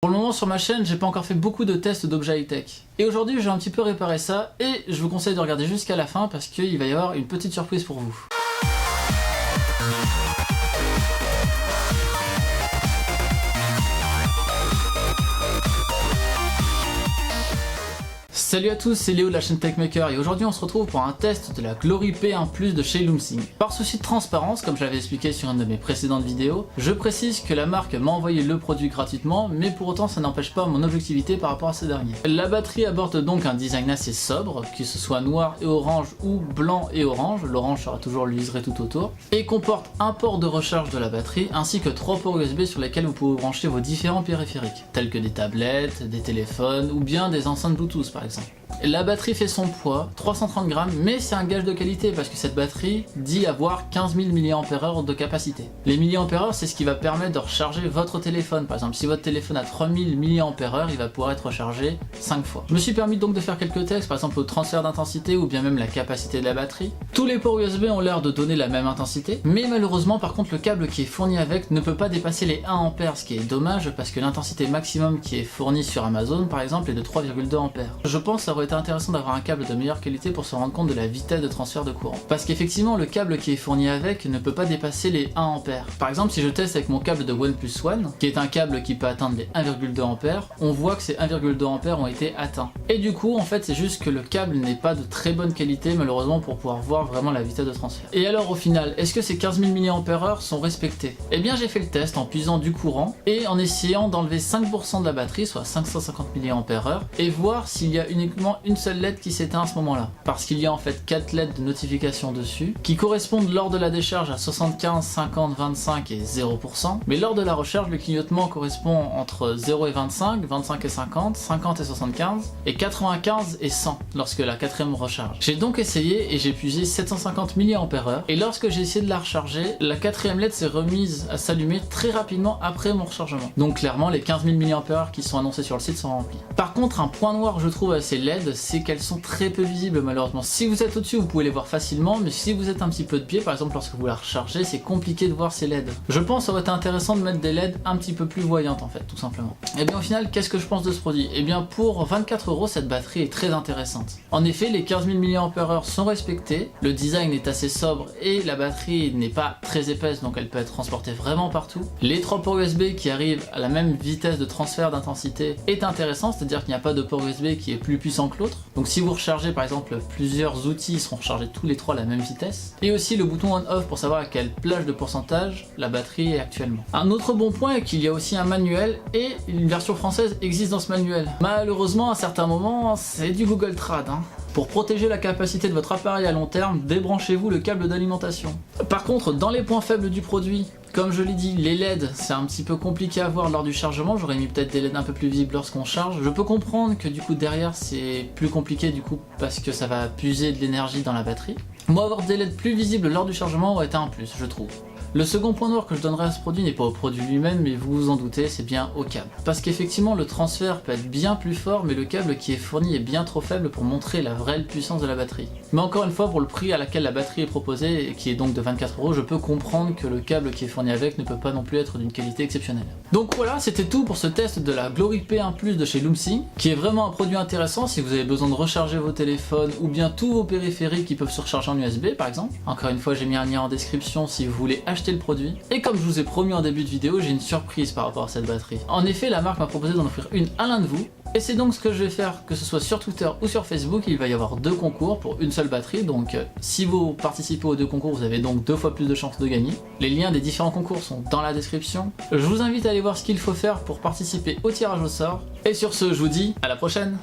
Pour le moment sur ma chaîne, j'ai pas encore fait beaucoup de tests d'objets high-tech. Et aujourd'hui, je vais un petit peu réparer ça et je vous conseille de regarder jusqu'à la fin parce qu'il va y avoir une petite surprise pour vous. Salut à tous, c'est Léo de la chaîne TechMaker et aujourd'hui on se retrouve pour un test de la Glory P1 Plus de chez Loomsing. Par souci de transparence, comme je l'avais expliqué sur une de mes précédentes vidéos, je précise que la marque m'a envoyé le produit gratuitement, mais pour autant ça n'empêche pas mon objectivité par rapport à ce dernier. La batterie aborde donc un design assez sobre, que ce soit noir et orange ou blanc et orange, l'orange sera toujours le liseré tout autour, et comporte un port de recharge de la batterie ainsi que 3 ports USB sur lesquels vous pouvez brancher vos différents périphériques, tels que des tablettes, des téléphones ou bien des enceintes Bluetooth par exemple. La batterie fait son poids, 330 grammes, mais c'est un gage de qualité parce que cette batterie dit avoir 15 000 mAh de capacité. Les mAh, c'est ce qui va permettre de recharger votre téléphone. Par exemple, si votre téléphone a 3000 mAh, il va pouvoir être rechargé 5 fois. Je me suis permis donc de faire quelques tests, par exemple au transfert d'intensité ou bien même la capacité de la batterie. Tous les ports USB ont l'air de donner la même intensité, mais malheureusement par contre le câble qui est fourni avec ne peut pas dépasser les 1 A, ce qui est dommage parce que l'intensité maximum qui est fournie sur Amazon par exemple est de 3,2 A. Je pense que ça aurait été intéressant d'avoir un câble de meilleure qualité pour se rendre compte de la vitesse de transfert de courant. Parce qu'effectivement le câble qui est fourni avec ne peut pas dépasser les 1 A. Par exemple si je teste avec mon câble de OnePlus One, qui est un câble qui peut atteindre les 1,2 A, on voit que ces 1,2 A ont été atteints. Et du coup en fait c'est juste que le câble n'est pas de très bonne qualité malheureusement pour pouvoir voir vraiment la vitesse de transfert. Et alors au final, est-ce que ces 15 000 mAh sont respectés? Eh bien j'ai fait le test en puisant du courant et en essayant d'enlever 5% de la batterie, soit 550 mAh, et voir s'il y a uniquement une seule LED qui s'éteint à ce moment-là. Parce qu'il y a en fait 4 LED de notification dessus, qui correspondent lors de la décharge à 75, 50, 25 et 0%, mais lors de la recharge, le clignotement correspond entre 0 et 25, 25 et 50, 50 et 75, et 95 et 100 lorsque la quatrième recharge. J'ai donc essayé et j'ai puisé 750 mAh, et lorsque j'ai essayé de la recharger, la quatrième LED s'est remise à s'allumer très rapidement après mon rechargement. Donc clairement, les 15 000 mAh qui sont annoncés sur le site sont remplis. Par contre, un point noir je trouve à ces LED, c'est qu'elles sont très peu visibles malheureusement. Si vous êtes au-dessus, vous pouvez les voir facilement, mais si vous êtes un petit peu de pied, par exemple lorsque vous la rechargez, c'est compliqué de voir ces LED. Je pense que ça aurait été intéressant de mettre des LED un petit peu plus voyantes en fait, tout simplement. Et bien au final, qu'est-ce que je pense de ce produit? Et bien pour 24 €, cette batterie est très intéressante. En effet, les 15 000 mAh sont respectés, le design est assez sobre et la batterie n'est pas très épaisse, donc elle peut être transportée vraiment partout. Les 3 ports USB qui arrivent à la même vitesse de transfert d'intensité est intéressant, c'est-à-dire qu'il n'y a pas de port USB qui est plus puissant que l'autre. Donc si vous rechargez par exemple plusieurs outils, ils seront rechargés tous les 3 à la même vitesse. Et aussi le bouton on-off pour savoir à quelle plage de pourcentage la batterie est actuellement. Un autre bon point est qu'il y a aussi un manuel et une version française existe dans ce manuel. Malheureusement à certains moments c'est du Google Trad. Pour protéger la capacité de votre appareil à long terme, débranchez-vous le câble d'alimentation. Par contre, dans les points faibles du produit, comme je l'ai dit, les LED, c'est un petit peu compliqué à voir lors du chargement. J'aurais mis peut-être des LED un peu plus visibles lorsqu'on charge. Je peux comprendre que du coup derrière c'est plus compliqué du coup parce que ça va puiser de l'énergie dans la batterie. Moi, avoir des LED plus visibles lors du chargement aurait été un plus, je trouve. Le second point noir que je donnerais à ce produit n'est pas au produit lui-même, mais vous vous en doutez, c'est bien au câble. Parce qu'effectivement le transfert peut être bien plus fort, mais le câble qui est fourni est bien trop faible pour montrer la vraie puissance de la batterie. Mais encore une fois, pour le prix à laquelle la batterie est proposée, et qui est donc de 24 €, je peux comprendre que le câble qui est fourni avec ne peut pas non plus être d'une qualité exceptionnelle. Donc voilà, c'était tout pour ce test de la Glory P1 Plus de chez Loomsing, qui est vraiment un produit intéressant si vous avez besoin de recharger vos téléphones ou bien tous vos périphériques qui peuvent se recharger en USB par exemple. Encore une fois, j'ai mis un lien en description si vous voulez acheter le produit. Et comme je vous ai promis en début de vidéo, j'ai une surprise par rapport à cette batterie. En effet, la marque m'a proposé d'en offrir une à l'un de vous. Et c'est donc ce que je vais faire, que ce soit sur Twitter ou sur Facebook. Il va y avoir 2 concours pour une seule batterie. Donc si vous participez aux 2 concours, vous avez donc 2 fois plus de chances de gagner. Les liens des différents concours sont dans la description. Je vous invite à aller voir ce qu'il faut faire pour participer au tirage au sort. Et sur ce, je vous dis à la prochaine.